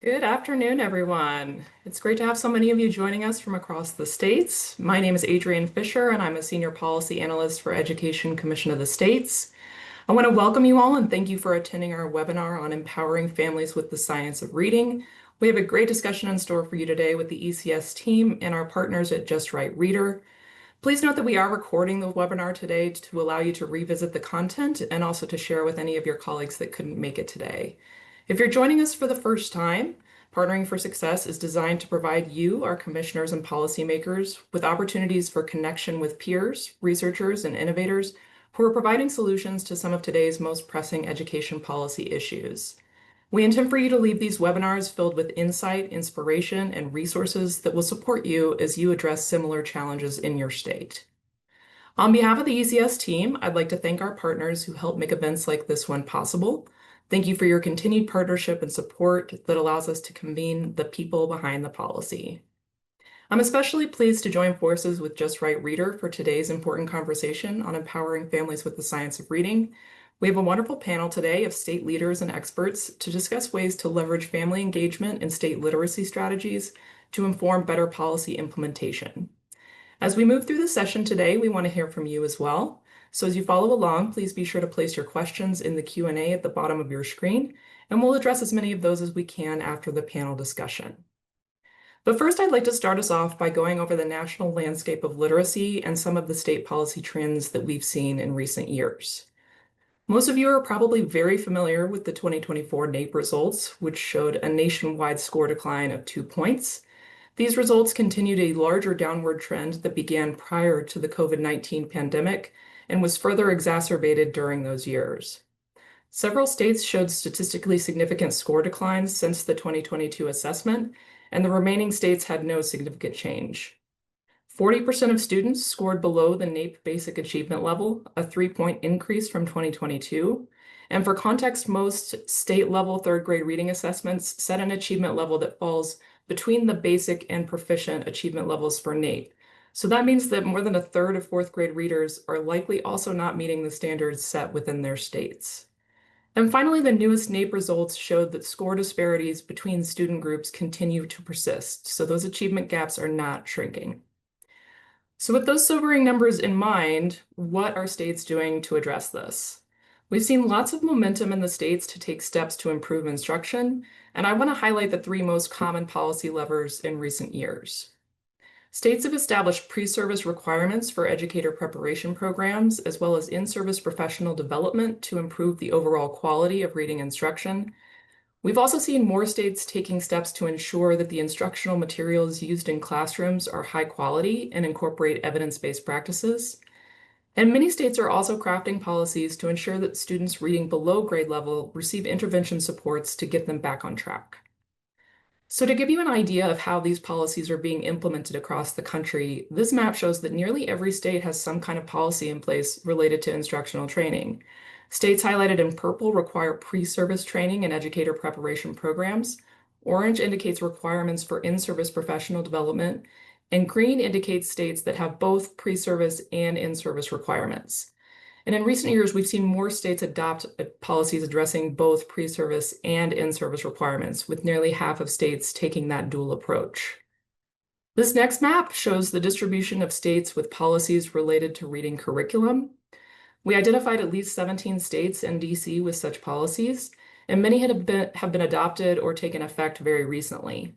Good afternoon, everyone. It's great to have so many of you joining us from across the states. My name is Adrienne Fischer, and I'm a Senior Policy Analyst for Education Commission of the States. I want to welcome you all and thank you for attending our webinar on empowering families with the science of reading. We have a great discussion in store for you today with the ECS team and our partners at Just Right Reader. Please note that we are recording the webinar today to allow you to revisit the content and also to share with any of your colleagues that couldn't make it today. If you're joining us for the first time, Partnering for Success is designed to provide you, our commissioners and policymakers, with opportunities for connection with peers, researchers, and innovators who are providing solutions to some of today's most pressing education policy issues. We intend for you to leave these webinars filled with insight, inspiration, and resources that will support you as you address similar challenges in your state. On behalf of the ECS team, I'd like to thank our partners who help make events like this one possible. Thank you for your continued partnership and support that allows us to convene the people behind the policy. I'm especially pleased to join forces with Just Right Reader for today's important conversation on empowering families with the science of reading. We have a wonderful panel today of state leaders and experts to discuss ways to leverage family engagement and state literacy strategies to inform better policy implementation. As we move through the session today, we want to hear from you as well. So as you follow along, please be sure to place your questions in the Q&A at the bottom of your screen, and we'll address as many of those as we can after the panel discussion. But first, I'd like to start us off by going over the national landscape of literacy and some of the state policy trends that we've seen in recent years. Most of you are probably very familiar with the 2024 NAEP results, which showed a nationwide score decline of 2 points. These results continued a larger downward trend that began prior to the COVID-19 pandemic and was further exacerbated during those years. Several states showed statistically significant score declines since the 2022 assessment, and the remaining states had no significant change. 40% of students scored below the NAEP basic achievement level, a 3-point increase from 2022. And for context, most state-level third grade reading assessments set an achievement level that falls between the basic and proficient achievement levels for NAEP. So that means that more than a third of fourth grade readers are likely also not meeting the standards set within their states. And finally, the newest NAEP results showed that score disparities between student groups continue to persist. So those achievement gaps are not shrinking. So with those sobering numbers in mind, what are states doing to address this? We've seen lots of momentum in the states to take steps to improve instruction, and I want to highlight the 3 most common policy levers in recent years. States have established pre-service requirements for educator preparation programs, as well as in-service professional development to improve the overall quality of reading instruction. We've also seen more states taking steps to ensure that the instructional materials used in classrooms are high quality and incorporate evidence-based practices. And many states are also crafting policies to ensure that students reading below grade level receive intervention supports to get them back on track. So to give you an idea of how these policies are being implemented across the country, this map shows that nearly every state has some kind of policy in place related to instructional training. States highlighted in purple require pre-service training and educator preparation programs. Orange indicates requirements for in-service professional development, and green indicates states that have both pre-service and in-service requirements. And in recent years, we've seen more states adopt policies addressing both pre-service and in-service requirements, with nearly half of states taking that dual approach. This next map shows the distribution of states with policies related to reading curriculum. We identified at least 17 states and DC with such policies, and many have been adopted or taken effect very recently.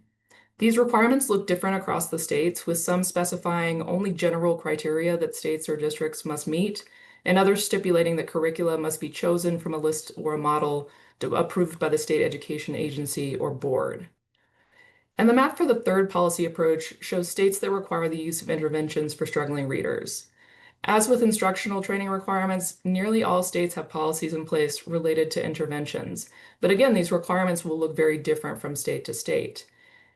These requirements look different across the states, with some specifying only general criteria that states or districts must meet, and others stipulating that curricula must be chosen from a list or a model approved by the state education agency or board. And the map for the third policy approach shows states that require the use of interventions for struggling readers. As with instructional training requirements, nearly all states have policies in place related to interventions. But again, these requirements will look very different from state to state.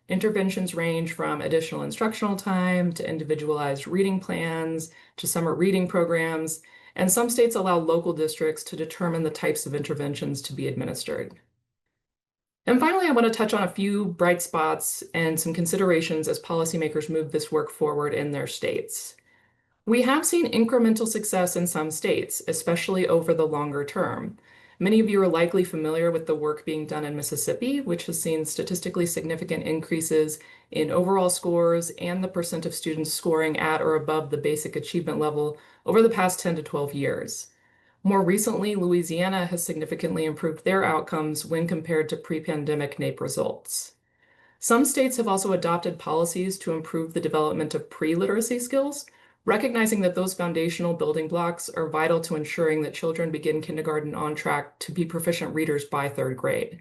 Interventions range from additional instructional time to individualized reading plans to summer reading programs, and some states allow local districts to determine the types of interventions to be administered. And finally, I want to touch on a few bright spots and some considerations as policymakers move this work forward in their states. We have seen incremental success in some states, especially over the longer term. Many of you are likely familiar with the work being done in Mississippi, which has seen statistically significant increases in overall scores and the percent of students scoring at or above the basic achievement level over the past 10 to 12 years. More recently, Louisiana has significantly improved their outcomes when compared to pre-pandemic NAEP results. Some states have also adopted policies to improve the development of pre-literacy skills, recognizing that those foundational building blocks are vital to ensuring that children begin kindergarten on track to be proficient readers by third grade.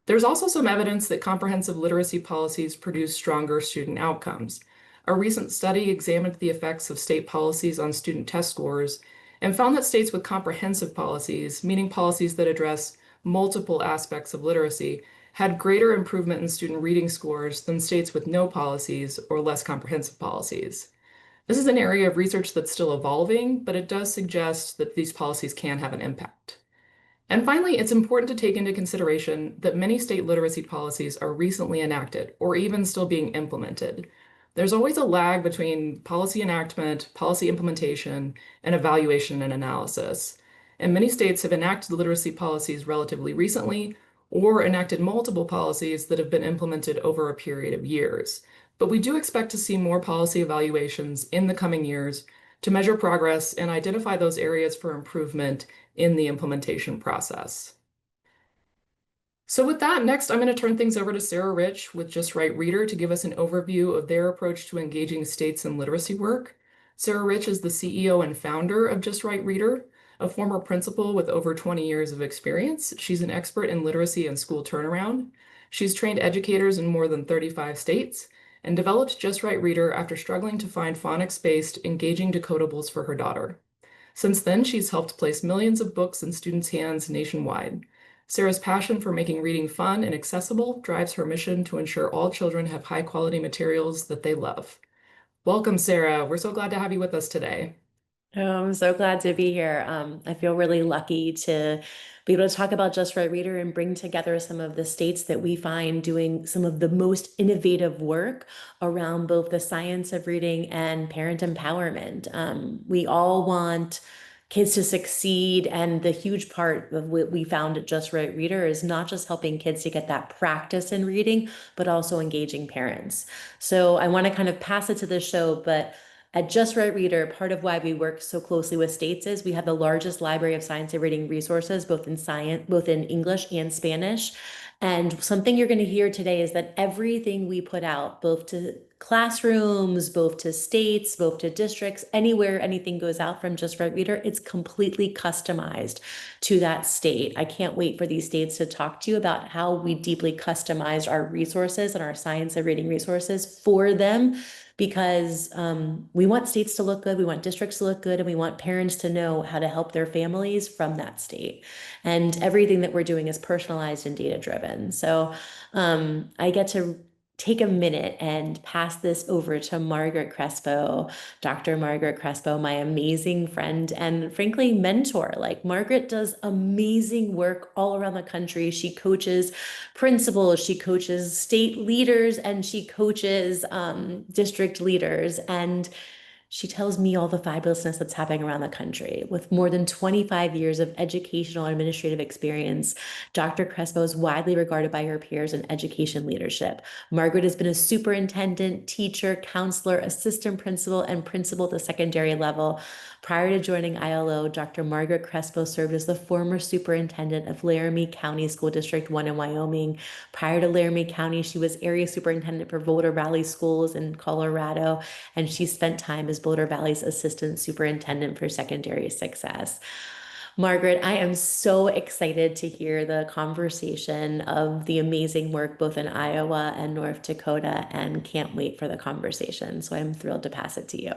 There's also some evidence that comprehensive literacy policies produce stronger student outcomes. A recent study examined the effects of state policies on student test scores and found that states with comprehensive policies, meaning policies that address multiple aspects of literacy, had greater improvement in student reading scores than states with no policies or less comprehensive policies. This is an area of research that's still evolving, but it does suggest that these policies can have an impact. And finally, it's important to take into consideration that many state literacy policies are recently enacted or even still being implemented. There's always a lag between policy enactment, policy implementation, and evaluation and analysis. And many states have enacted literacy policies relatively recently or enacted multiple policies that have been implemented over a period of years. But we do expect to see more policy evaluations in the coming years to measure progress and identify those areas for improvement in the implementation process. So with that, next I'm going to turn things over to Sara Rich with Just Right Reader to give us an overview of their approach to engaging states in literacy work. Sara Rich is the CEO and founder of Just Right Reader, a former principal with over 20 years of experience. She's an expert in literacy and school turnaround. She's trained educators in more than 35 states and developed Just Right Reader after struggling to find phonics-based, engaging decodables for her daughter. Since then, she's helped place millions of books in students' hands nationwide. Sara's passion for making reading fun and accessible drives her mission to ensure all children have high-quality materials that they love. Welcome, Sara. We're so glad to have you with us today. Oh, I'm so glad to be here. I feel really lucky to be able to talk about Just Right Reader and bring together some of the states that we find doing some of the most innovative work around both the science of reading and parent empowerment. We all want kids to succeed, and the huge part of what we found at Just Right Reader is not just helping kids to get that practice in reading, but also engaging parents. So I want to kind of pass it to the show, but at Just Right Reader, part of why we work so closely with states is we have the largest library of science and reading resources, both in English and Spanish. And something you're going to hear today is that everything we put out, both to classrooms, both to states, both to districts, anywhere anything goes out from Just Right Reader, it's completely customized to that state. I can't wait for these states to talk to you about how we deeply customized our resources and our science of reading resources for them, because we want states to look good, we want districts to look good, and we want parents to know how to help their families from that state. And everything that we're doing is personalized and data-driven. So I get to take a minute and pass this over to Margaret Crespo, Dr. Margaret Crespo, my amazing friend and frankly mentor. Like, Margaret does amazing work all around the country. She coaches principals, she coaches state leaders, and she coaches district leaders. And she tells me all the fabulousness that's happening around the country. With more than 25 years of educational and administrative experience, Dr. Crespo is widely regarded by her peers in education leadership. Margaret has been a superintendent, teacher, counselor, assistant principal, and principal at the secondary level. Prior to joining ILO, Dr. Margaret Crespo served as the former superintendent of Laramie County School District 1 in Wyoming. Prior to Laramie County, she was area superintendent for Boulder Valley Schools in Colorado, and she spent time as Boulder Valley's assistant superintendent for secondary success. Margaret, I am so excited to hear the conversation of the amazing work both in Iowa and North Dakota, and can't wait for the conversation. So I'm thrilled to pass it to you.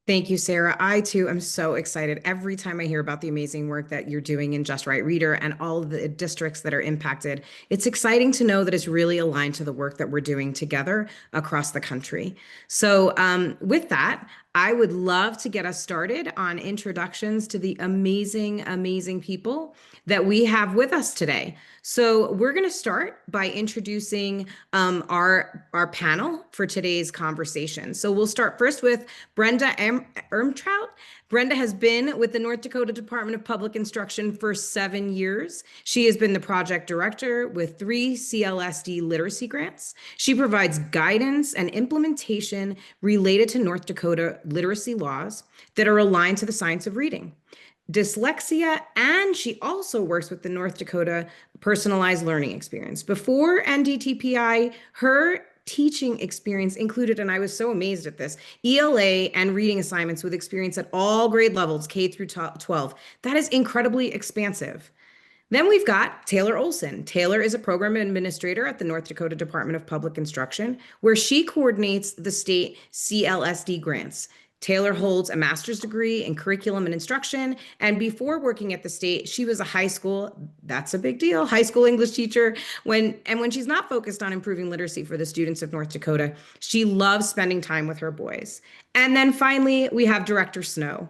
Thank you, Sara. I too am so excited every time I hear about the amazing work that you're doing in Just Right Reader and all of the districts that are impacted. It's exciting to know that it's really aligned to the work that we're doing together across the country. So with that, I would love to get us started on introductions to the amazing, amazing people that we have with us today. So we're going to start by introducing our panel for today's conversation. So we'll start first with Brenda Ehrmantraut. Brenda has been with the North Dakota Department of Public Instruction for 7 years. She has been the project director with 3 CLSD literacy grants. She provides guidance and implementation related to North Dakota literacy laws that are aligned to the science of reading, dyslexia, and she also works with the North Dakota Personalized Learning Experience. Before NDTPI, her teaching experience included, and I was so amazed at this, ELA and reading assignments with experience at all grade levels, K through 12. That is incredibly expansive. Then we've got Taylor Olsen. Taylor is a program administrator at the North Dakota Department of Public Instruction, where she coordinates the state CLSD grants. Taylor holds a master's degree in curriculum and instruction, and before working at the state, she was a high school, that's a big deal, high school English teacher. When she's not focused on improving literacy for the students of North Dakota, she loves spending time with her boys. And then finally, we have Director Snow.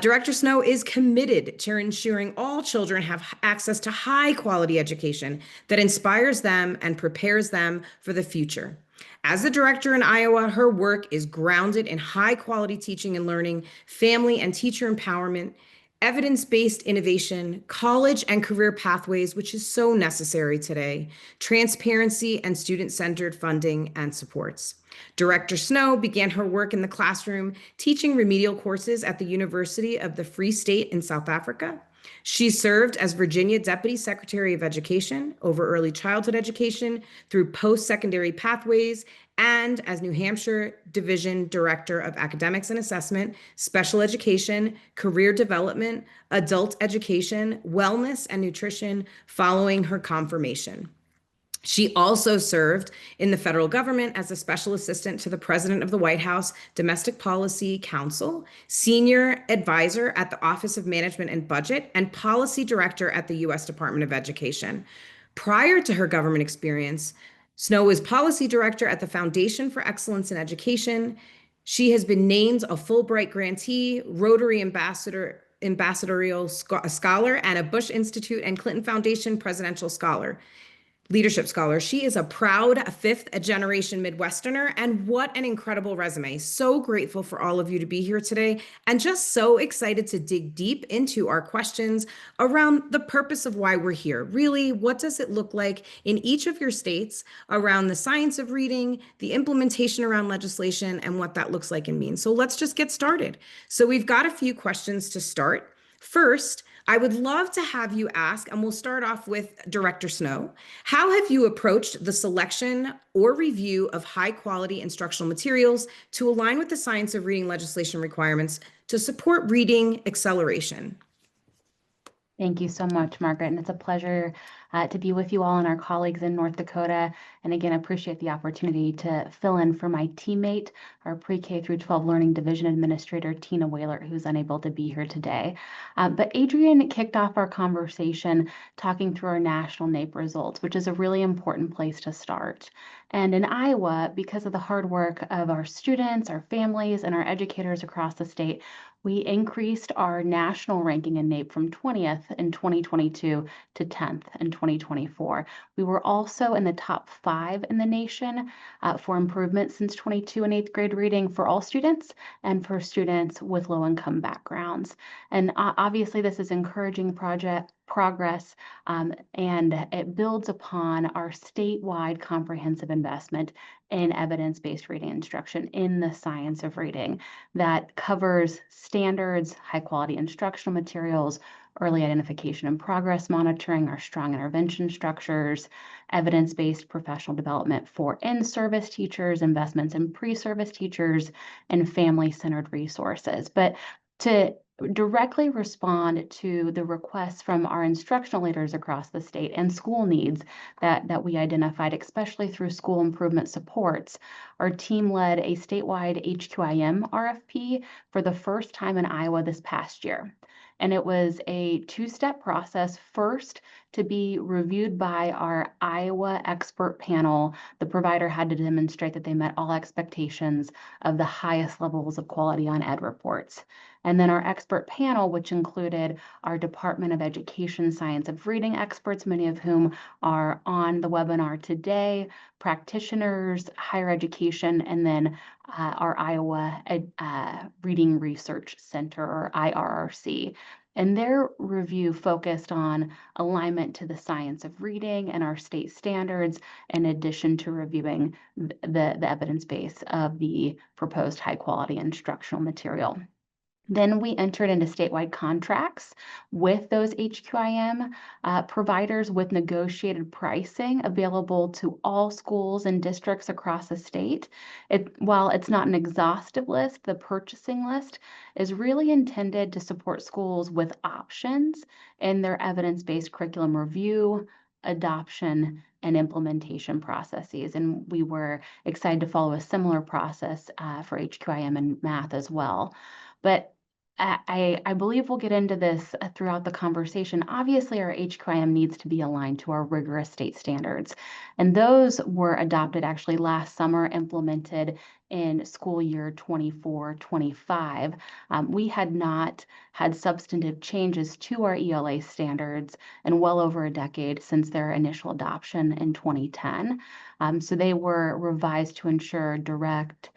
Director Snow is committed to ensuring all children have access to high quality education that inspires them and prepares them for the future. As a director in Iowa, her work is grounded in high quality teaching and learning, family and teacher empowerment, evidence-based innovation, college and career pathways, which is so necessary today, transparency, and student-centered funding and supports. Director Snow began her work in the classroom teaching remedial courses at the University of the Free State in South Africa. She served as Virginia Deputy Secretary of Education over early childhood education through post-secondary pathways, and as New Hampshire Division Director of Academics and Assessment, Special Education, Career Development, Adult Education, Wellness, and Nutrition following her confirmation. She also served in the federal government as a special assistant to the President of the White House Domestic Policy Council, senior advisor at the Office of Management and Budget, and policy director at the U.S. Department of Education. Prior to her government experience, Snow was policy director at the Foundation for Excellence in Education. She has been named a Fulbright grantee, Rotary Ambassadorial Scholar, and a Bush Institute and Clinton Foundation Presidential Leadership Scholar. She is a proud fifth-generation Midwesterner, and what an incredible resume. So grateful for all of you to be here today, and just so excited to dig deep into our questions around the purpose of why we're here. Really, what does it look like in each of your states around the science of reading, the implementation around legislation, and what that looks like and means. So let's just get started. So we've got a few questions to start. First, I would love to have you ask, and we'll start off with Director Snow. How have you approached the selection or review of high quality instructional materials to align with the science of reading legislation requirements to support reading acceleration? Thank you so much, Margaret, and it's a pleasure to be with you all and our colleagues in North Dakota. And again, I appreciate the opportunity to fill in for my teammate, our Pre-K through 12 Learning Division Administrator, Tina Whaler, who's unable to be here today. But Adrienne kicked off our conversation talking through our national NAEP results, which is a really important place to start. And in Iowa, because of the hard work of our students, our families, and our educators across the state, we increased our national ranking in NAEP from 20th in 2022 to 10th in 2024. We were also in the top 5 in the nation for improvement since 22 in 8th grade reading for all students and for students with low-income backgrounds. And obviously, this is encouraging progress, and it builds upon our statewide comprehensive investment in evidence-based reading instruction in the science of reading that covers standards, high-quality instructional materials, early identification and progress monitoring, our strong intervention structures, evidence-based professional development for in-service teachers, investments in pre-service teachers, and family-centered resources. But to directly respond to the requests from our instructional leaders across the state and school needs that we identified, especially through school improvement supports, our team led a statewide HQIM RFP for the first time in Iowa this past year. And it was a two-step process. First, to be reviewed by our Iowa expert panel, the provider had to demonstrate that they met all expectations of the highest levels of quality on ed reports. And then our expert panel, which included our Department of Education Science of Reading experts, many of whom are on the webinar today, practitioners, higher education, and then our Iowa Reading Research Center, or IRRC. And their review focused on alignment to the science of reading and our state standards, in addition to reviewing the evidence base of the proposed high quality instructional material. Then we entered into statewide contracts with those HQIM providers with negotiated pricing available to all schools and districts across the state. While it's not an exhaustive list, the purchasing list is really intended to support schools with options in their evidence-based curriculum review, adoption, and implementation processes. And we were excited to follow a similar process for HQIM and math as well. But I believe we'll get into this throughout the conversation. Obviously, our HQIM needs to be aligned to our rigorous state standards. And those were adopted actually last summer, implemented in school year 24-25. We had not had substantive changes to our ELA standards in well over a decade since their initial adoption in 2010. So they were revised to ensure direct,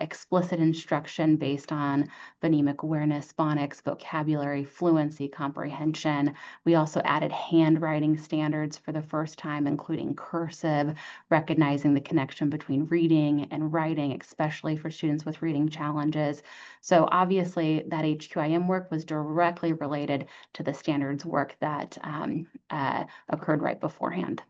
explicit instruction based on phonemic awareness, phonics, vocabulary, fluency, comprehension. We also added handwriting standards for the first time, including cursive, recognizing the connection between reading and writing, especially for students with reading challenges. So obviously that HQIM work was directly related to the standards work that occurred right beforehand.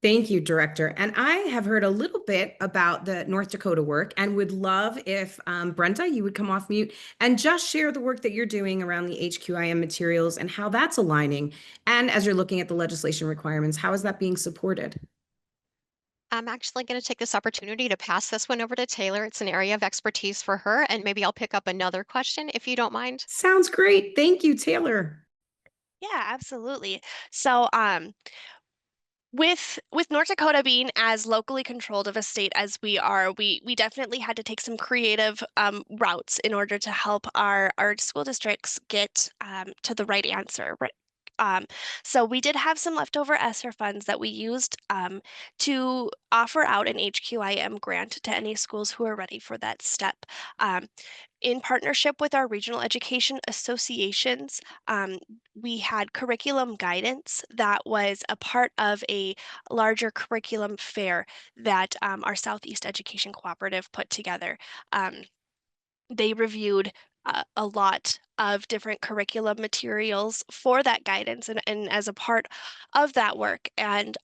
Thank you, Director. And I have heard a little bit about the North Dakota work and would love if Brenda, you would come off mute and just share the work that you're doing around the HQIM materials and how that's aligning. And as you're looking at the legislation requirements, how is that being supported? I'm actually going to take this opportunity to pass this one over to Taylor. It's an area of expertise for her, and maybe I'll pick up another question if you don't mind. Sounds great. Thank you, Taylor. Yeah, absolutely. So, with North Dakota being as locally controlled of a state as we are, we definitely had to take some creative routes in order to help our school districts get to the right answer. So we did have some leftover ESSER funds that we used to offer out an HQIM grant to any schools who are ready for that step. In partnership with our regional education associations, we had curriculum guidance that was a part of a larger curriculum fair that our Southeast Education Cooperative put together. They reviewed a lot of different curriculum materials for that guidance and as a part of that work, and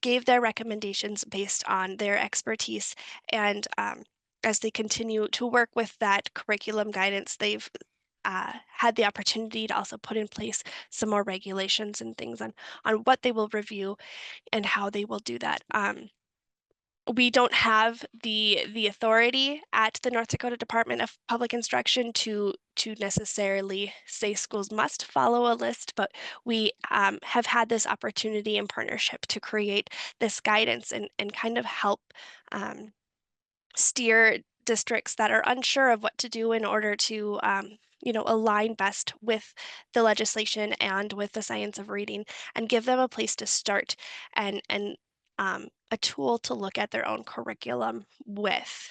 gave their recommendations based on their expertise. And as they continue to work with that curriculum guidance, they've had the opportunity to also put in place some more regulations and things on what they will review and how they will do that. We don't have the authority at the North Dakota Department of Public Instruction to necessarily say schools must follow a list, but we have had this opportunity in partnership to create this guidance and kind of help steer districts that are unsure of what to do in order to align best with the legislation and with the science of reading, and give them a place to start and a tool to look at their own curriculum with.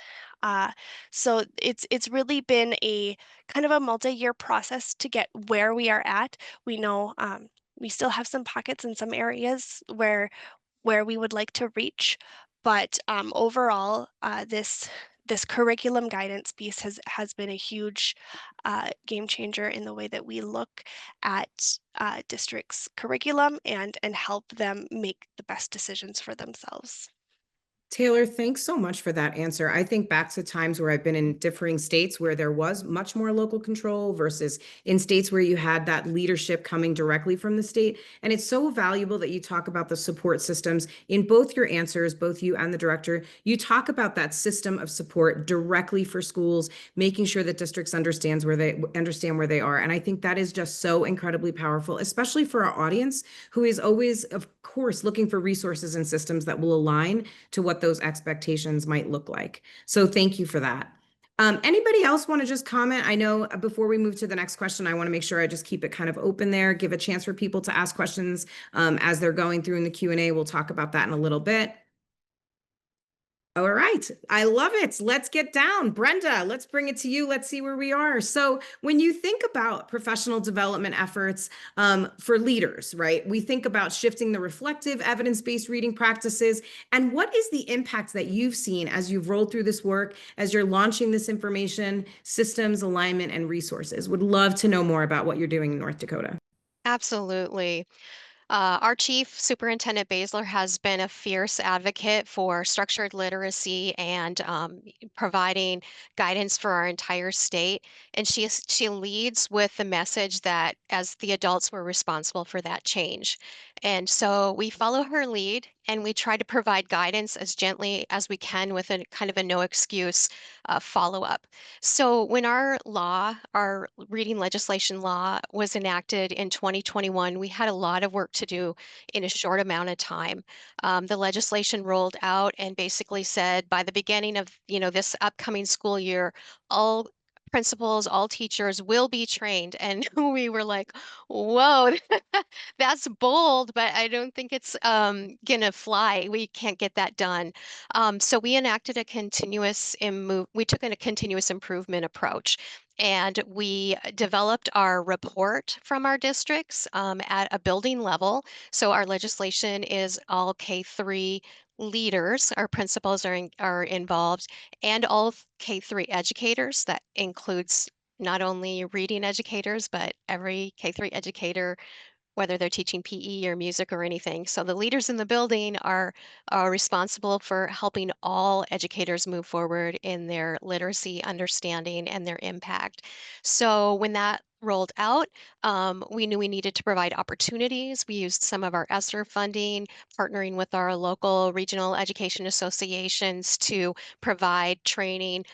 So it's really been a kind of a multi-year process to get where we are at. We know we still have some pockets in some areas where we would like to reach, but overall, this curriculum guidance piece has been a huge game changer in the way that we look at districts' curriculum and help them make the best decisions for themselves. Taylor, thanks so much for that answer. I think back to times where I've been in differing states where there was much more local control versus in states where you had that leadership coming directly from the state. And it's so valuable that you talk about the support systems in both your answers, both you and the director. You talk about that system of support directly for schools, making sure that districts understand where they are. And I think that is just so incredibly powerful, especially for our audience, who is always, of course, looking for resources and systems that will align to what those expectations might look like. So thank you for that. Anybody else want to just comment? I know before we move to the next question, I want to make sure I just keep it kind of open there, give a chance for people to ask questions as they're going through in the Q&A. We'll talk about that in a little bit. All right. I love it. Let's get down. Brenda, let's bring it to you. Let's see where we are. So when you think about professional development efforts for leaders, right, we think about shifting the reflective evidence-based reading practices. And what is the impact that you've seen as you've rolled through this work, as you're launching this information, systems, alignment, and resources? Would love to know more about what you're doing in North Dakota. Absolutely. Our chief, Superintendent Baszler, has been a fierce advocate for structured literacy and providing guidance for our entire state. And she leads with the message that as the adults, we're responsible for that change. And so we follow her lead and we try to provide guidance as gently as we can with a kind of a no excuse follow-up. So when our reading legislation law was enacted in 2021, we had a lot of work to do in a short amount of time. The legislation rolled out and basically said by the beginning of, this upcoming school year, all principals, all teachers will be trained. And we were like, whoa, that's bold, but I don't think it's gonna fly. We can't get that done. So we enacted we took a continuous improvement approach. And we developed our report from our districts at a building level. So our legislation is all K-3 leaders, our principals are involved, and all K-3 educators. That includes not only reading educators, but every K-3 educator, whether they're teaching PE or music or anything. So the leaders in the building are responsible for helping all educators move forward in their literacy understanding and their impact. So when that rolled out, we knew we needed to provide opportunities. We used some of our ESSER funding, partnering with our local regional education associations to provide training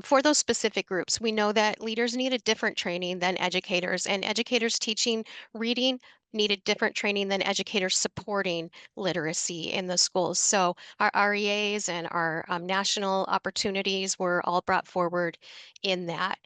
for those specific groups. We know that leaders need a different training than educators, and educators teaching reading needed different training than educators supporting literacy in the schools. So our REAs and our national opportunities were all brought forward in that.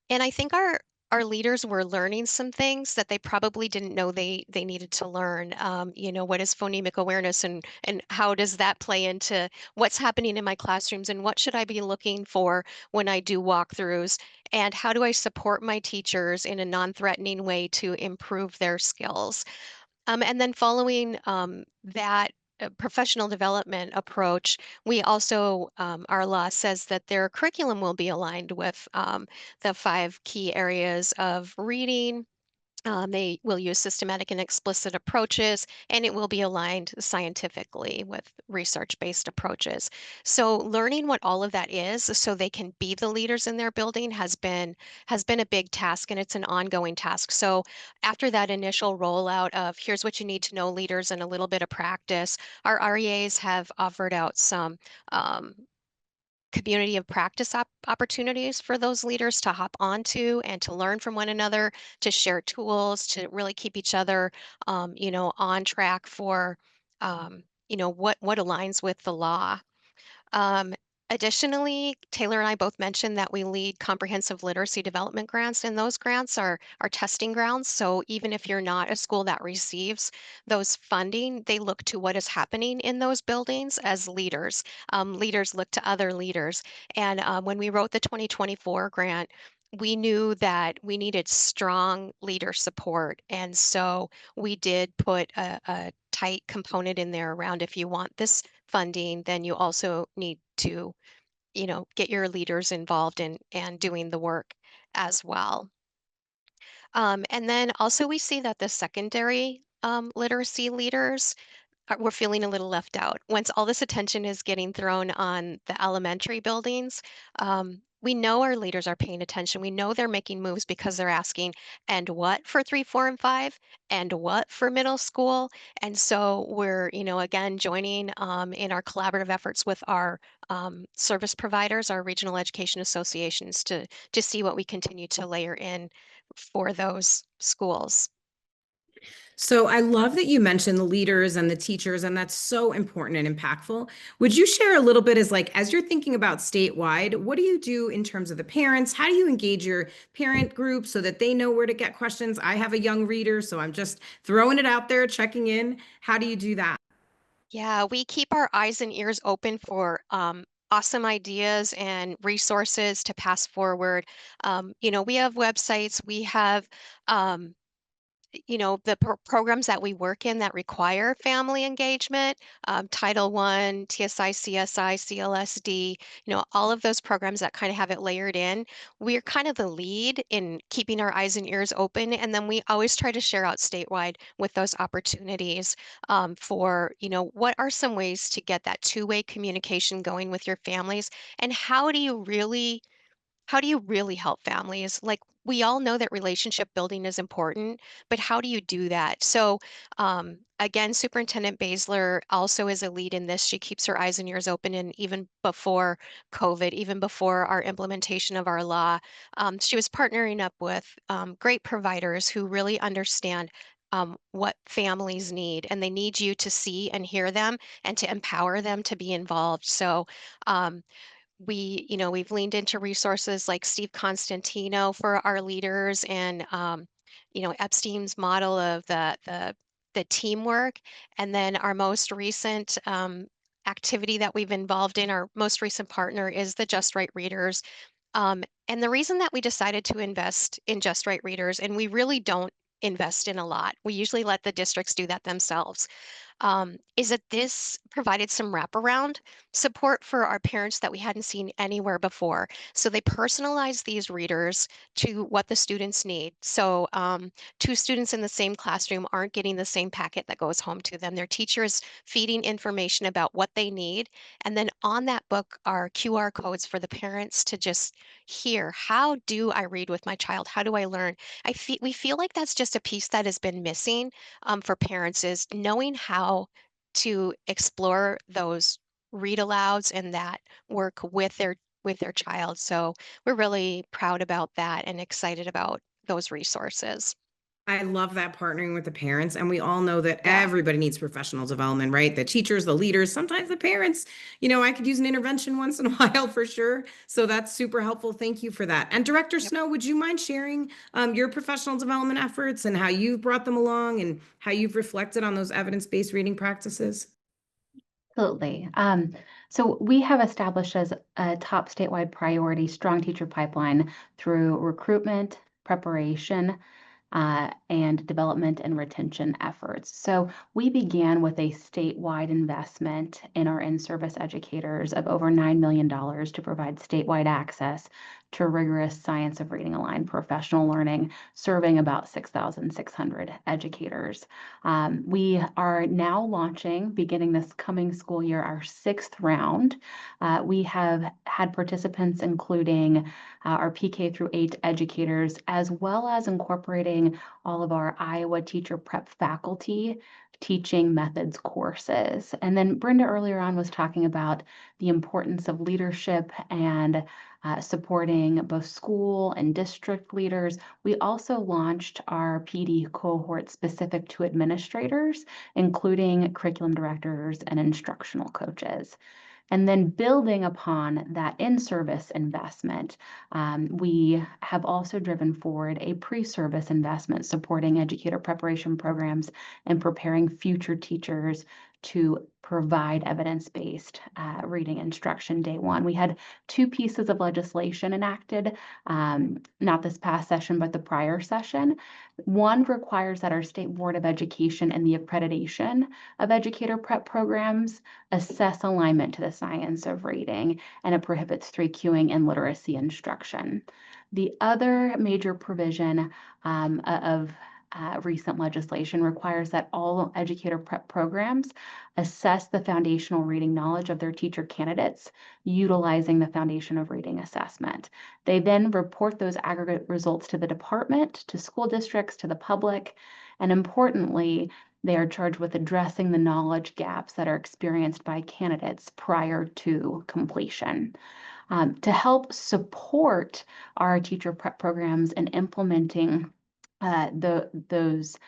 And I think our leaders were learning some things that they probably didn't know they needed to learn. What is phonemic awareness and how does that play into what's happening in my classrooms and what should I be looking for when I do walkthroughs? And how do I support my teachers in a non-threatening way to improve their skills? And then following that professional development approach, we also, our law says that their curriculum will be aligned with the 5 key areas of reading. They will use systematic and explicit approaches, and it will be aligned scientifically with research-based approaches. So learning what all of that is so they can be the leaders in their building has been a big task, and it's an ongoing task. So after that initial rollout of here's what you need to know, leaders, and a little bit of practice, our REAs have offered out some community of practice opportunities for those leaders to hop onto and to learn from one another, to share tools, to really keep each other, on track for, what aligns with the law. Um, Additionally, Taylor and I both mentioned that we lead comprehensive literacy development grants, and those grants are testing grounds. So even if you're not a school that receives those funding, they look to what is happening in those buildings as leaders. Leaders look to other leaders. And when we wrote the 2024 grant, we knew that we needed strong leader support. And so we did put a tight component in there around if you want this funding, then you also need to, get your leaders involved in and doing the work as well. And then also we see that the secondary literacy leaders, we're feeling a little left out. Once all this attention is getting thrown on the elementary buildings, we know our leaders are paying attention. We know they're making moves because they're asking, and what for 3, 4, and 5? And what for middle school? And so we're, again, joining in our collaborative efforts with our service providers, our regional education associations, to see what we continue to layer in for those schools. So I love that you mentioned the leaders and the teachers, and that's so important and impactful. Would you share a little bit as you're thinking about statewide, what do you do in terms of the parents? How do you engage your parent group so that they know where to get questions? I have a young reader, so I'm just throwing it out there, checking in. How do you do that? Yeah, we keep our eyes and ears open for awesome ideas and resources to pass forward. We have websites, we have um, the programs that we work in that require family engagement, Title I, TSI, CSI, CLSD, all of those programs that kind of have it layered in. We're kind of the lead in keeping our eyes and ears open. And then we always try to share out statewide with those opportunities for, what are some ways to get that two-way communication going with your families? And how do you really help families? Like, we all know that relationship building is important, but how do you do that? So, again, Superintendent Basler also is a lead in this. She keeps her eyes and ears open, and even before COVID, even before our implementation of our law, she was partnering up with great providers who really understand what families need, and they need you to see and hear them and to empower them to be involved. So, we've leaned into resources like Steve Constantino for our leaders, and Epstein's model of the teamwork. And then our most recent activity that we've involved in, our most recent partner, is the Just Right Readers. And the reason that we decided to invest in Just Right Readers, and we really don't invest in a lot, we usually let the districts do that themselves, is that this provided some wraparound support for our parents that we hadn't seen anywhere before. So they personalized these readers to what the students need. So two students in the same classroom aren't getting the same packet that goes home to them. Their teacher is feeding information about what they need. And then on that book are QR codes for the parents to just hear, how do I read with my child? How do I learn? We feel like that's just a piece that has been missing for parents, is knowing how to explore those read alouds and that work with their child. So we're really proud about that and excited about those resources. I love that, partnering with the parents. And we all know that Yeah. everybody needs professional development, right? The teachers, the leaders, sometimes the parents. I could use an intervention once in a while for sure. So that's super helpful. Thank you for that. And Director Yep. Snow, would you mind sharing your professional development efforts and how you've brought them along and how you've reflected on those evidence-based reading practices? Absolutely. So we have established as a top statewide priority strong teacher pipeline through recruitment, preparation, and development and retention efforts. So we began with a statewide investment in our in-service educators of over $9 million to provide statewide access to rigorous science of reading aligned professional learning, serving about 6,600 educators. We are now launching, beginning this coming school year, our 6th round. We have had participants including our PK through 8 educators, as well as incorporating all of our Iowa teacher prep faculty teaching methods courses. And then Brenda earlier on was talking about the importance of leadership and supporting both school and district leaders. We also launched our PD cohort specific to administrators, including curriculum directors and instructional coaches. And then building upon that in-service investment, we have also driven forward a pre-service investment supporting educator preparation programs and preparing future teachers to provide evidence-based reading instruction day one. We had 2 pieces of legislation enacted, not this past session, but the prior session. One requires that our State Board of Education and the accreditation of educator prep programs assess alignment to the science of reading, and it prohibits 3Qing and literacy instruction. The other major provision of recent legislation requires that all educator prep programs assess the foundational reading knowledge of their teacher candidates utilizing the foundation of reading assessment. They then report those aggregate results to the department, to school districts, to the public, and importantly, they are charged with addressing the knowledge gaps that are experienced by candidates prior to completion. To help support our teacher prep programs in implementing those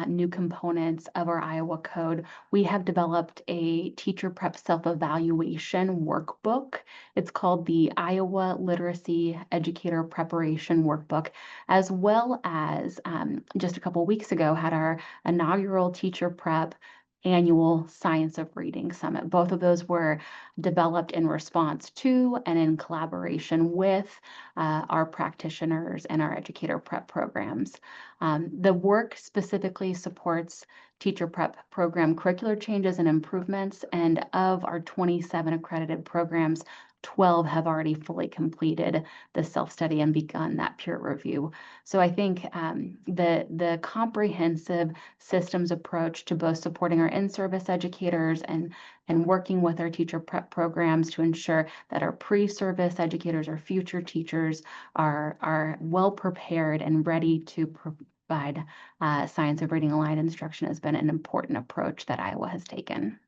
new components of our Iowa code, we have developed a teacher prep self-evaluation workbook. It's called the Iowa Literacy Educator Preparation Workbook, as well as just a couple weeks ago had our inaugural teacher prep annual Science of Reading Summit. Both of those were developed in response to and in collaboration with our practitioners and our educator prep programs. The work specifically supports teacher prep program curricular changes and improvements, and of our 27 accredited programs, 12 have already fully completed the self-study and begun that peer review. So I think the comprehensive systems approach to both supporting our in-service educators and working with our teacher prep programs to ensure that our pre-service educators or future teachers are well prepared and ready to provide science of reading aligned instruction has been an important approach that Iowa has taken.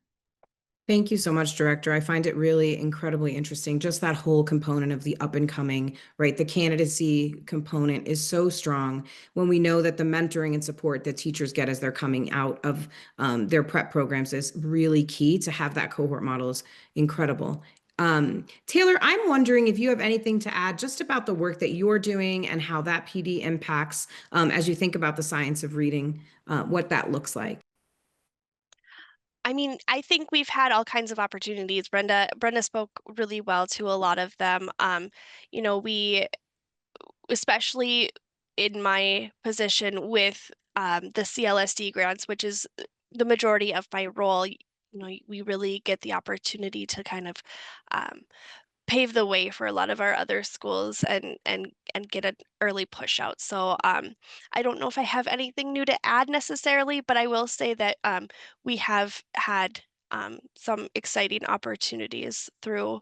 Thank you so much, Director. I find it really incredibly interesting. Just that whole component of the up and coming, right? The candidacy component is so strong when we know that the mentoring and support that teachers get as they're coming out of their prep programs is really key. To have that cohort model is incredible. Taylor, I'm wondering if you have anything to add just about the work that you're doing and how that PD impacts as you think about the science of reading, what that looks like. I mean, I think we've had all kinds of opportunities. Brenda spoke really well to a lot of them. You know, we, especially in my position with the CLSD grants, which is the majority of my role, you know, we really get the opportunity to kind of pave the way for a lot of our other schools and get an early push out. So I don't know if I have anything new to add necessarily, but I will say that we have had some exciting opportunities through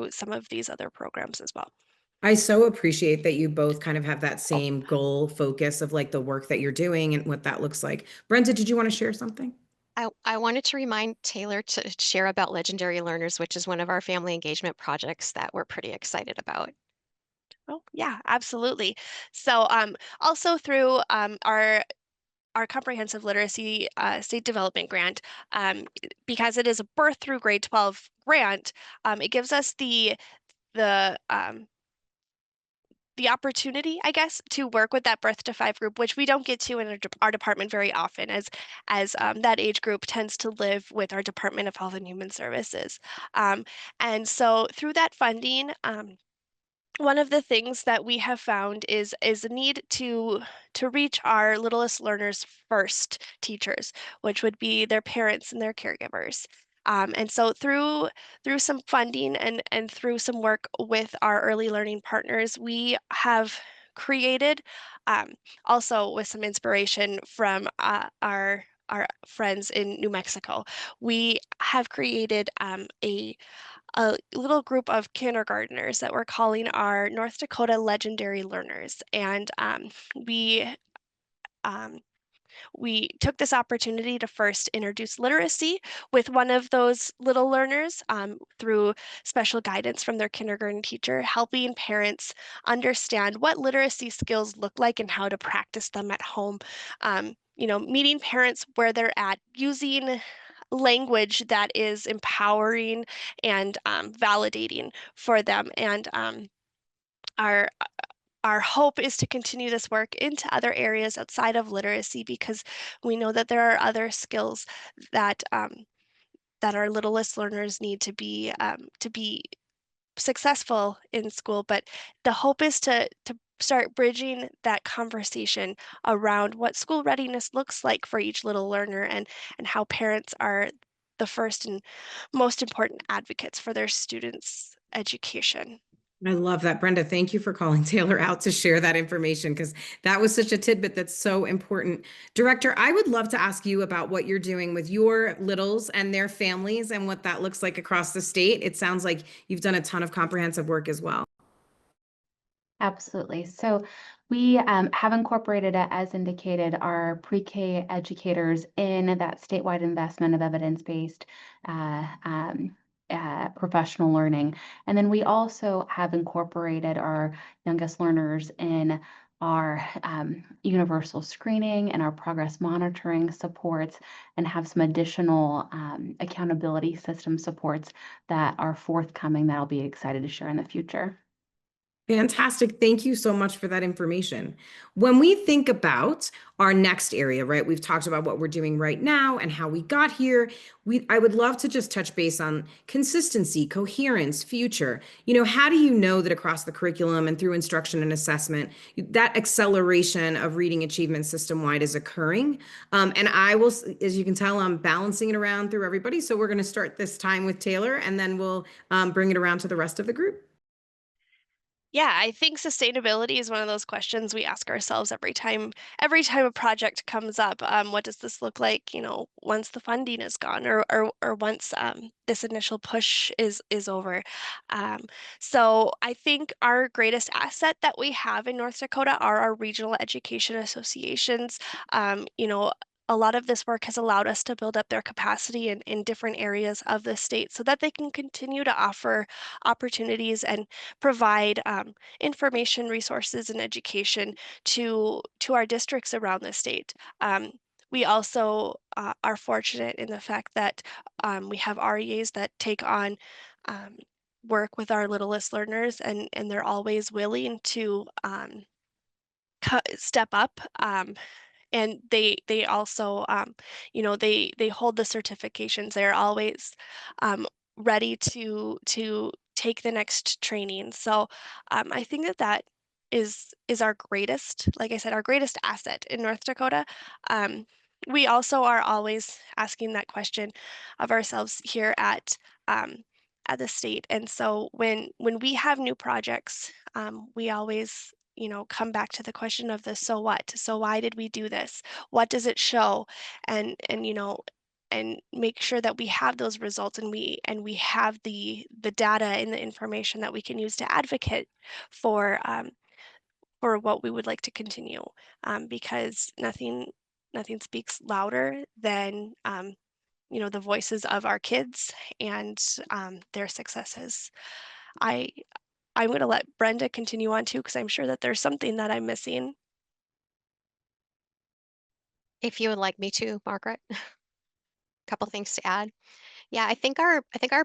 some of these other programs as well. I so appreciate that you both kind of have that same goal focus of like the work that you're doing and what that looks like. Brenda, did you want to share something? I wanted to remind Taylor to share about Legendary Learners, which is one of our family engagement projects that we're pretty excited about. Oh, yeah, absolutely. So also through our comprehensive literacy state development grant, because it is a birth through grade 12 grant, it gives us the opportunity, I guess, to work with that birth to 5 group, which we don't get to in our department very often, as that age group tends to live with our Department of Health and Human Services. And so through that funding, one of the things that we have found is a need to reach our littlest learners first teachers, which would be their parents and their caregivers. And so through some funding and through some work with our early learning partners, we have created, also with some inspiration from our friends in New Mexico, we have created a little group of kindergartners that we're calling our North Dakota Legendary Learners. And we took this opportunity to first introduce literacy with one of those little learners through special guidance from their kindergarten teacher, helping parents understand what literacy skills look like and how to practice them at home. You know, meeting parents where they're at, using language that is empowering and validating for them. And our our hope is to continue this work into other areas outside of literacy, because we know that there are other skills that that our littlest learners need to be successful in school. But the hope is to start bridging that conversation around what school readiness looks like for each little learner, and how parents are the first and most important advocates for their students' education. I love that, Brenda. Thank you for calling Taylor out to share that information because that was such a tidbit that's so important. Director, I would love to ask you about what you're doing with your littles and their families and what that looks like across the state. It sounds like you've done a ton of comprehensive work as well. Absolutely. So we have incorporated, as indicated, our pre-K educators in that statewide investment of evidence-based professional learning. And then we also have incorporated our youngest learners in our universal screening and our progress monitoring supports, and have some additional accountability system supports that are forthcoming that I'll be excited to share in the future. Fantastic. Thank you so much for that information. When we think about our next area, right, we've talked about what we're doing right now and how we got here. I would love to just touch base on consistency, coherence, future. How do you know that across the curriculum and through instruction and assessment, that acceleration of reading achievement system-wide is occurring? And I will, as you can tell, I'm balancing it around through everybody. So we're going to start this time with Taylor, and then we'll bring it around to the rest of the group. Yeah, I think sustainability is one of those questions we ask ourselves every time a project comes up. What does this look like, once the funding is gone, or once this initial push is over? So I think our greatest asset that we have in North Dakota are our regional education associations. A lot of this work has allowed us to build up their capacity in different areas of the state so that they can continue to offer opportunities and provide information, resources, and education to our districts around the state. We also are fortunate in the fact that we have REAs that take on work with our littlest learners, and they're always willing to step up. And they also they hold the certifications. They're always ready to take the next training. So I think that is our greatest, like I said, our greatest asset in North Dakota. We also are always asking that question of ourselves here at the state. And so when we have new projects, we always come back to the question of the so what. So why did we do this? What does it show? And and make sure that we have those results, and we have the data and the information that we can use to advocate for what we would like to continue, because nothing speaks louder than the voices of our kids and their successes. I'm going to let Brenda continue on too, because I'm sure that there's something that I'm missing. If you would like me to, Margaret, a couple things to add. Yeah, I think our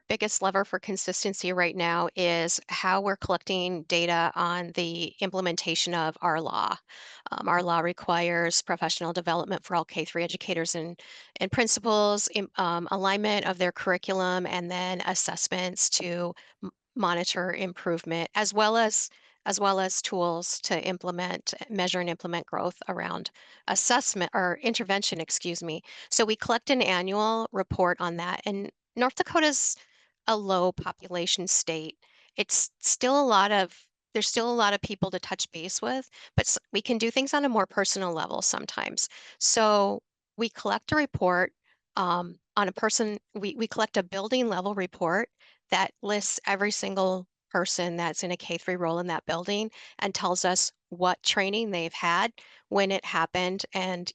biggest lever for consistency right now is how we're collecting data on the implementation of our law. Our law requires professional development for all K-3 educators and principals, alignment of their curriculum, and then assessments to monitor improvement, as well as tools to measure and implement growth around assessment or intervention, excuse me. So we collect an annual report on that. And North Dakota's a low population state. There's still a lot of people to touch base with, but we can do things on a more personal level sometimes. So we collect a report on a person, we collect a building level report that lists every single person that's in a K-3 role in that building and tells us what training they've had, when it happened, and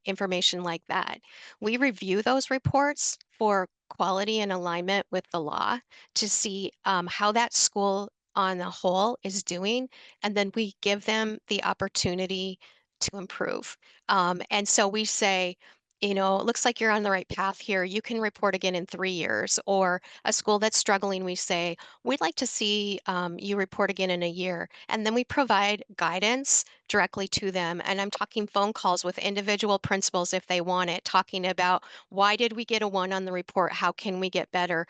information like that. We review those reports for quality and alignment with the law to see how that school on the whole is doing, and then we give them the opportunity to improve. And so we say, it looks like you're on the right path here. You can report again in 3 years. Or a school that's struggling, we say, we'd like to see you report again in a year. And then we provide guidance directly to them. And I'm talking phone calls with individual principals if they want it, talking about why did we get a 1 on the report? How can we get better?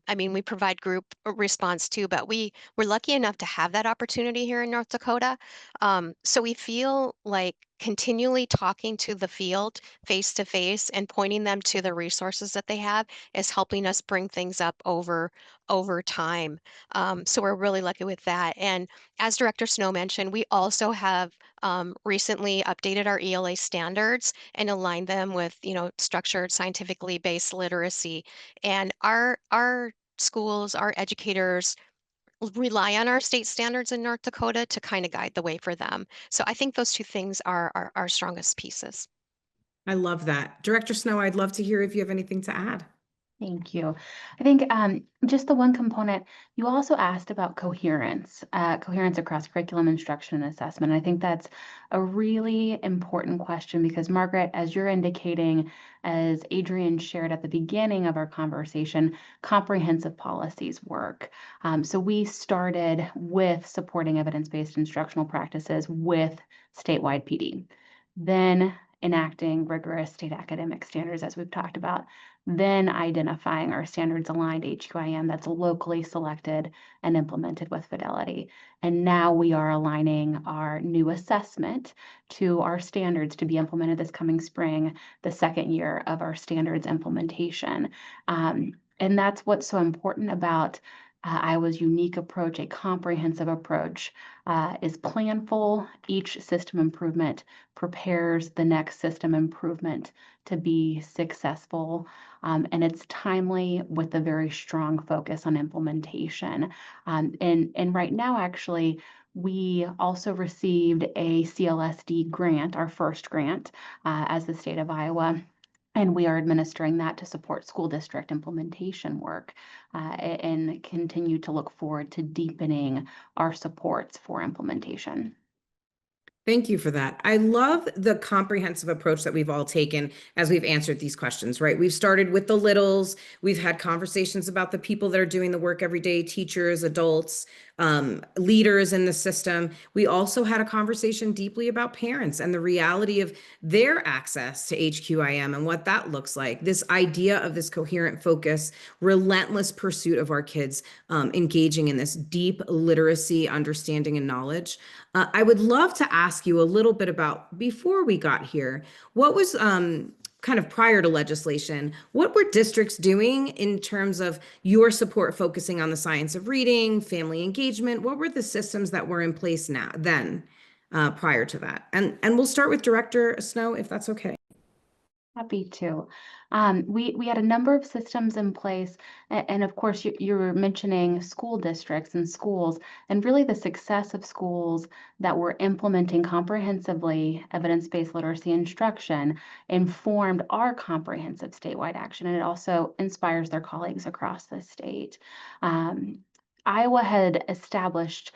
We provide group response too, but we're lucky enough to have that opportunity here in North Dakota. So we feel like continually talking to the field face to face and pointing them to the resources that they have is helping us bring things up over time. So we're really lucky with that. And as Director Snow mentioned, we also have recently updated our ELA standards and aligned them with, structured, scientifically based literacy. And our schools, our educators rely on our state standards in North Dakota to kind of guide the way for them. So I think those two things are our strongest pieces. I love that. Director Snow, I'd love to hear if you have anything to add. Thank you. I think just the one component, you also asked about coherence, coherence across curriculum, instruction, and assessment. I think that's a really important question because Margaret, as you're indicating, as Adrienne shared at the beginning of our conversation, comprehensive policies work. So we started with supporting evidence-based instructional practices with statewide PD, then enacting rigorous state academic standards, as we've talked about, then identifying our standards aligned HQIM that's locally selected and implemented with fidelity. And now we are aligning our new assessment to our standards to be implemented this coming spring, the second year of our standards implementation. And that's what's so important about Iowa's unique approach, a comprehensive approach, is planful. Each system improvement prepares the next system improvement to be successful. And it's timely with a very strong focus on implementation. And right now, actually, we also received a CLSD grant, our first grant as the state of Iowa. And we are administering that to support school district implementation work and continue to look forward to deepening our supports for implementation. Thank you for that. I love the comprehensive approach that we've all taken as we've answered these questions, right? We've started with the littles. We've had conversations about the people that are doing the work every day, teachers, adults, leaders in the system. We also had a conversation deeply about parents and the reality of their access to HQIM and what that looks like. This idea of this coherent focus, relentless pursuit of our kids engaging in this deep literacy, understanding, and knowledge. I would love to ask you a little bit about, before we got here, what was kind of prior to legislation, what were districts doing in terms of your support focusing on the science of reading, family engagement? What were the systems that were in place then prior to that? And we'll start with Director Snow, if that's okay. Happy to. We had a number of systems in place, and of course you were mentioning school districts and schools, and really the success of schools that were implementing comprehensively evidence-based literacy instruction informed our comprehensive statewide action, and it also inspires their colleagues across the state. Iowa had established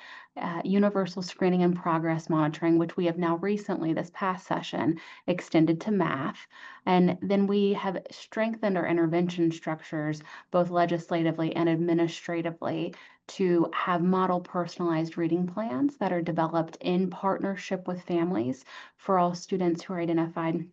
universal screening and progress monitoring, which we have now recently, this past session, extended to math. And then we have strengthened our intervention structures, both legislatively and administratively, to have model personalized reading plans that are developed in partnership with families for all students who are identified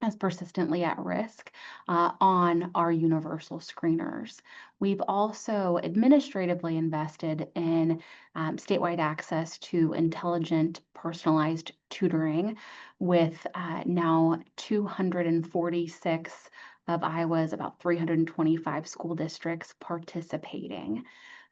as persistently at risk on our universal screeners. We've also administratively invested in statewide access to intelligent, personalized tutoring with now 246 of Iowa's about 325 school districts participating.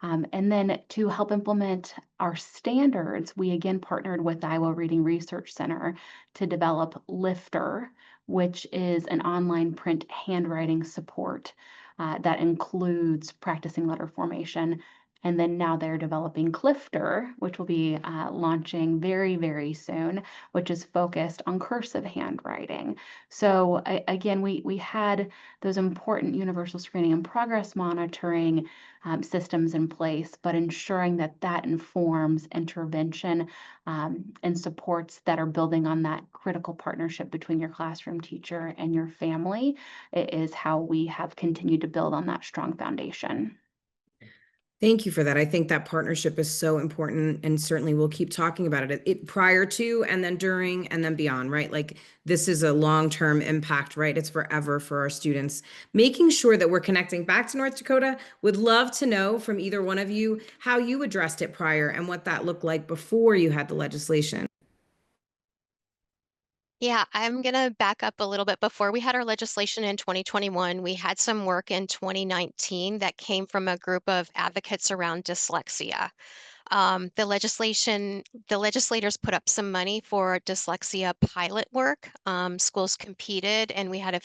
And then to help implement our standards, we again partnered with Iowa Reading Research Center to develop Lifter, which is an online print handwriting support that includes practicing letter formation. And then now they're developing Clifter, which will be launching very, very soon, which is focused on cursive handwriting. So again, we had those important universal screening and progress monitoring systems in place, but ensuring that that informs intervention and supports that are building on that critical partnership between your classroom teacher and your family is how we have continued to build on that strong foundation. Thank you for that. I think that partnership is so important, and certainly we'll keep talking about it prior to and then during and then beyond, right? Like this is a long-term impact, right? It's forever for our students. Making sure that we're connecting back to North Dakota, would love to know from either one of you how you addressed it prior and what that looked like before you had the legislation. Yeah, I'm going to back up a little bit. Before we had our legislation in 2021, we had some work in 2019 that came from a group of advocates around dyslexia. The legislators put up some money for dyslexia pilot work. Schools competed, and we had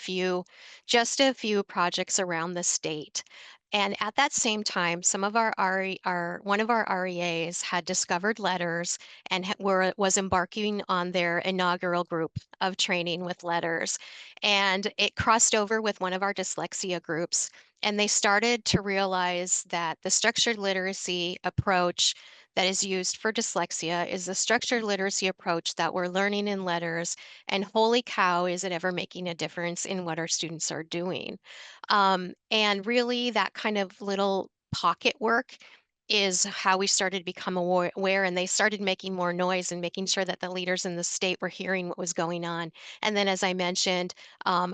just a few projects around the state. And at that same time, some of one of our REAs had discovered letters and was embarking on their inaugural group of training with letters. And it crossed over with one of our dyslexia groups. And they started to realize that the structured literacy approach that is used for dyslexia is the structured literacy approach that we're learning in letters. And holy cow, is it ever making a difference in what our students are doing? And really, that kind of little pocket work is how we started to become aware, and they started making more noise and making sure that the leaders in the state were hearing what was going on. And then, as I mentioned,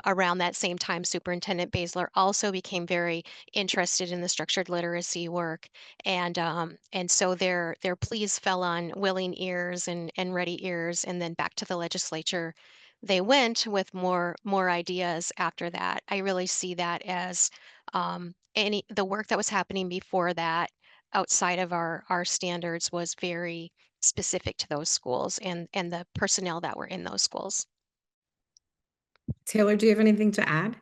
around that same time, Superintendent Basler also became very interested in the structured literacy work. And so their pleas fell on willing ears and ready ears, and then back to the legislature they went with more ideas after that. I really see that as the work that was happening before that outside of our standards was very specific to those schools and the personnel that were in those schools. Taylor, do you have anything to add?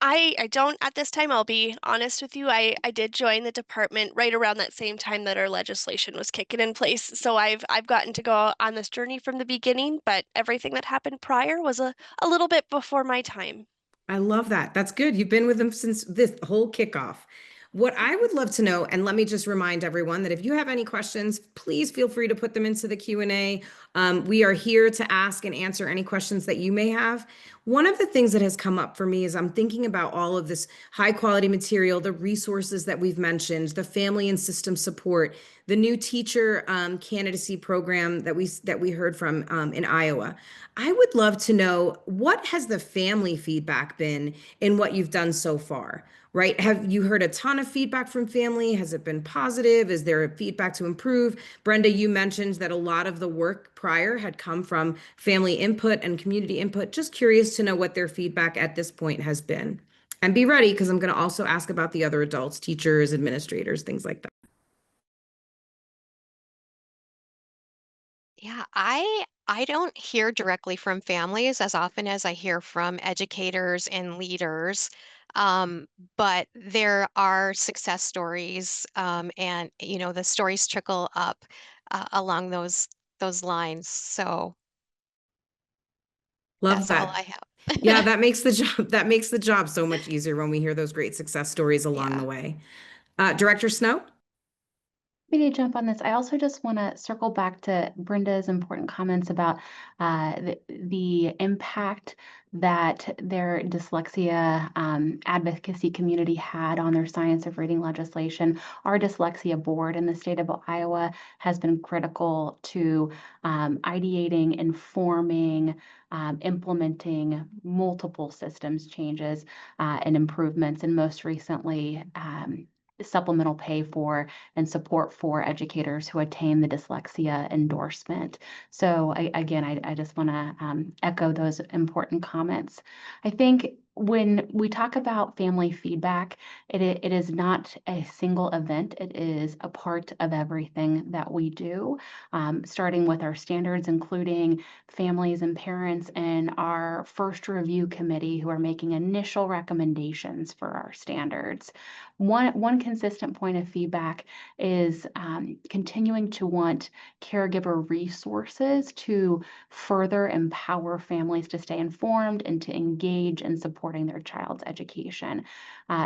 I don't at this time. I'll be honest with you. I did join the department right around that same time that our legislation was kicking in place. So I've gotten to go on this journey from the beginning, but everything that happened prior was a little bit before my time. I love that. That's good. You've been with them since this whole kickoff. What I would love to know, and let me just remind everyone that if you have any questions, please feel free to put them into the Q&A. We are here to ask and answer any questions that you may have. One of the things that has come up for me is I'm thinking about all of this high quality material, the resources that we've mentioned, the family and system support, the new teacher candidacy program that we heard from in Iowa. I would love to know, what has the family feedback been in what you've done so far, right? Have you heard a ton of feedback from family? Has it been positive? Is there feedback to improve? Brenda, you mentioned that a lot of the work prior had come from family input and community input. Just curious to know what their feedback at this point has been. And be ready, because I'm going to also ask about the other adults, teachers, administrators, things like that. Yeah, I don't hear directly from families as often as I hear from educators and leaders. Um, but there are success stories, and the stories trickle up along those lines. So Love that's all that. I have. Yeah, that makes the job so much easier when we hear those great success stories along Yeah. the way. Director Snow? Maybe to jump on this, I also just want to circle back to Brenda's important comments about the impact that their dyslexia advocacy community had on their science of reading legislation. Our dyslexia board in the state of Iowa has been critical to ideating, informing, implementing multiple systems changes and improvements, and most recently, supplemental pay for and support for educators who attain the dyslexia endorsement. So I just want to echo those important comments. I think when we talk about family feedback, it is not a single event. It is a part of everything that we do, starting with our standards, including families and parents and our first review committee who are making initial recommendations for our standards. One consistent point of feedback is continuing to want caregiver resources to further empower families to stay informed and to engage in supporting their child's education.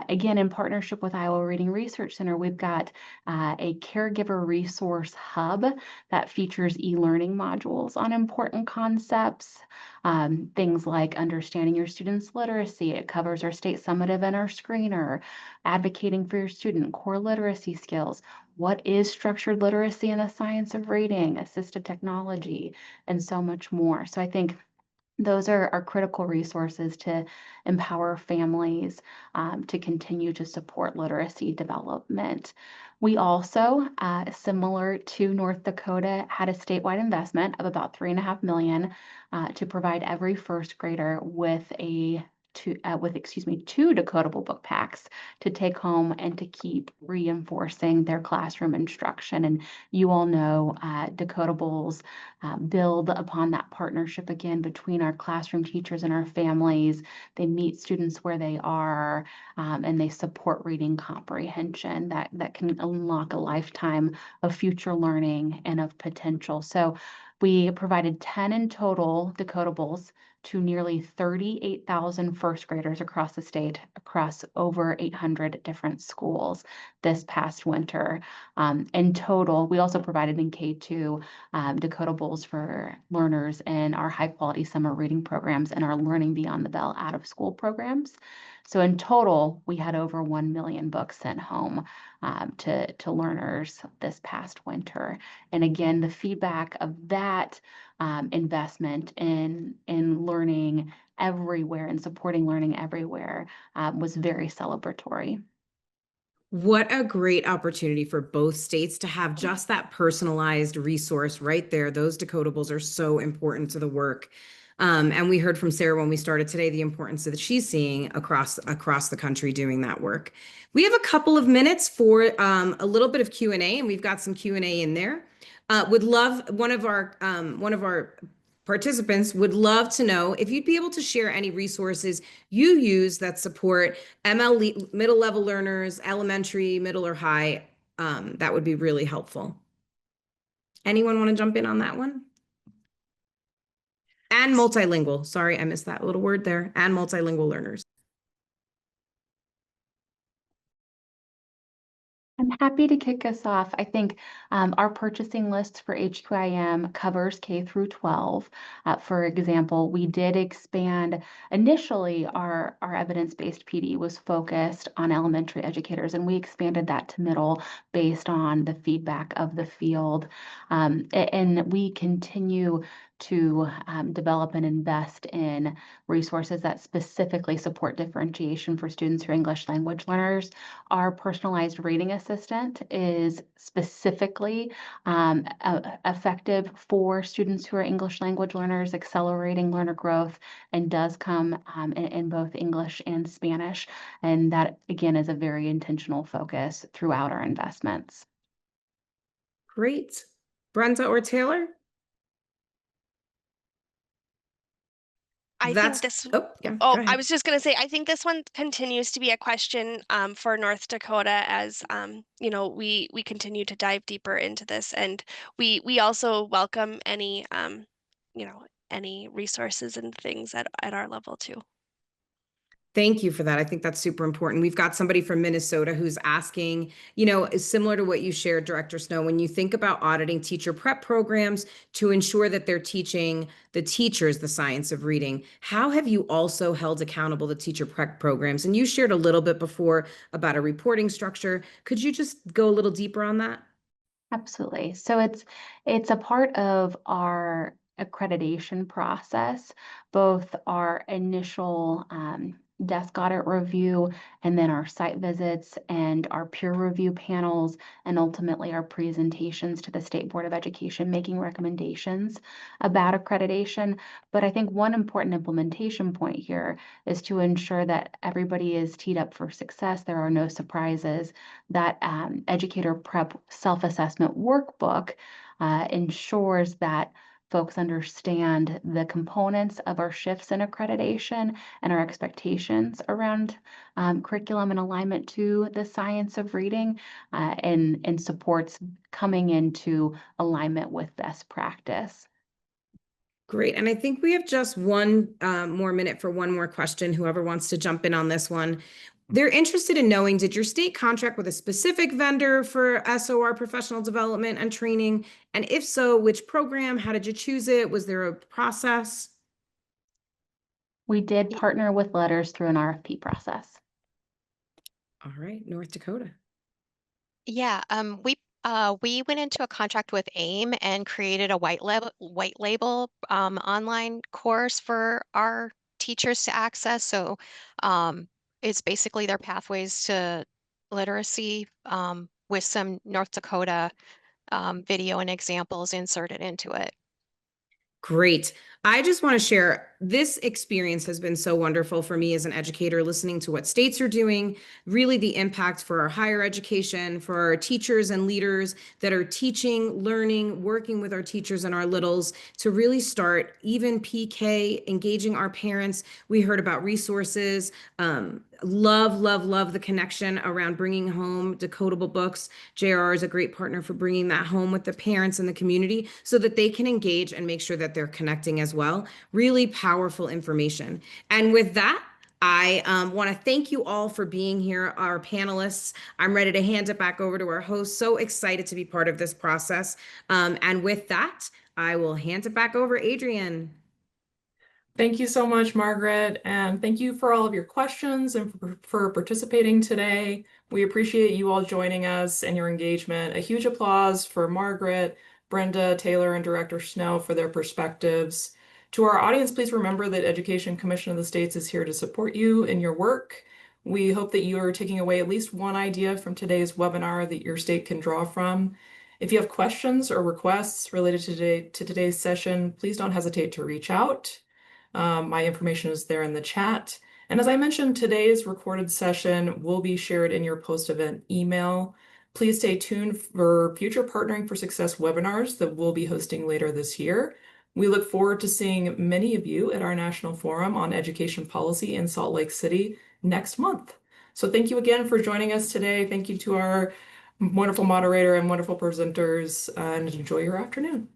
Again, in partnership with Iowa Reading Research Center, we've got a caregiver resource hub that features e-learning modules on important concepts. Things like understanding your students' literacy. It covers our state summative and our screener, advocating for your student, core literacy skills. What is structured literacy in the science of reading, assistive technology, and so much more. So I think Those are critical resources to empower families to continue to support literacy development. We also, similar to North Dakota, had a statewide investment of about $3.5 million to provide every first grader with two decodable book packs to take home and to keep reinforcing their classroom instruction. And you all know decodables build upon that partnership again between our classroom teachers and our families. They meet students where they are, and they support reading comprehension that can unlock a lifetime of future learning and of potential. So we provided 10 in total decodables to nearly 38,000 first graders across the state, across over 800 different schools this past winter. In total, we also provided in K2 decodables for learners in our high quality summer reading programs and our Learning Beyond the Bell out of school programs. So in total, we had over 1 million books sent home to learners this past winter. And again, the feedback of that investment in learning everywhere and supporting learning everywhere was very celebratory. What a great opportunity for both states to have just that personalized resource right there. Those decodables are so important to the work. And we heard from Sara when we started today, the importance that she's seeing across the country doing that work. We have a couple of minutes for a little bit of Q&A, and we've got some Q&A in there. Would love one of our participants would love to know if you'd be able to share any resources you use that support middle level learners, elementary, middle, or high. That would be really helpful. Anyone want to jump in on that one? And multilingual. Sorry, I missed that little word there. And multilingual learners. I'm happy to kick us off. I think our purchasing list for HQIM covers K through 12. For example, we did expand initially our evidence-based PD was focused on elementary educators, and we expanded that to middle based on the feedback of the field. And we continue to develop and invest in resources that specifically support differentiation for students who are English language learners. Our personalized reading assistant is specifically effective for students who are English language learners, accelerating learner growth, and does come in both English and Spanish. And that, again, is a very intentional focus throughout our investments. Great. Brenda or Taylor? I think this. Oh, yeah. Go Oh, ahead. I was just going to say, I think this one continues to be a question for North Dakota as you know, we continue to dive deeper into this, and we also welcome any you know, any resources and things at our level too. Thank you for that. I think that's super important. We've got somebody from Minnesota who's asking, you know, is similar to what you shared, Director Snow, when you think about auditing teacher prep programs to ensure that they're teaching the teachers the science of reading, how have you also held accountable the teacher prep programs? And you shared a little bit before about a reporting structure. Could you just go a little deeper on that? Absolutely. So it's a part of our accreditation process, both our initial desk audit review, and then our site visits and our peer review panels, and ultimately our presentations to the State Board of Education, making recommendations about accreditation. But I think one important implementation point here is to ensure that everybody is teed up for success. There are no surprises. That educator prep self-assessment workbook ensures that folks understand the components of our shifts in accreditation and our expectations around curriculum and alignment to the science of reading, and supports coming into alignment with best practice. Great. And I think we have just one more minute for one more question, whoever wants to jump in on this one. They're interested in knowing, did your state contract with a specific vendor for SOR professional development and training? And if so, which program? How did you choose it? Was there a process? We did partner with letters through an RFP process. All right, North Dakota. Yeah, we We went into a contract with AIM and created a white label online course for our teachers to access. So it's basically their pathways to literacy with some North Dakota video and examples inserted into it. Great. I just want to share this experience has been so wonderful for me as an educator, listening to what states are doing, really the impact for our higher education, for our teachers and leaders that are teaching, learning, working with our teachers and our littles to really start even PK, engaging our parents. We heard about resources. Love the connection around bringing home decodable books. JR is a great partner for bringing that home with the parents and the community so that they can engage and make sure that they're connecting as well. Really powerful information. And with that, I want to thank you all for being here, our panelists. I'm ready to hand it back over to our host. So excited to be part of this process. And with that, I will hand it back over, Adrienne. Thank you so much, Margaret, and thank you for all of your questions and for participating today. We appreciate you all joining us and your engagement. A huge applause for Margaret, Brenda, Taylor, and Director Snow for their perspectives. To our audience, please remember that Education Commission of the States is here to support you in your work. We hope that you are taking away at least one idea from today's webinar that your state can draw from. If you have questions or requests related to today's session, please don't hesitate to reach out. My information is there in the chat. And as I mentioned, today's recorded session will be shared in your post-event email. Please stay tuned for future Partnering for Success webinars that we'll be hosting later this year. We look forward to seeing many of you at our National Forum on Education Policy in Salt Lake City next month. So thank you again for joining us today. Thank you to our wonderful moderator and wonderful presenters, and enjoy your afternoon.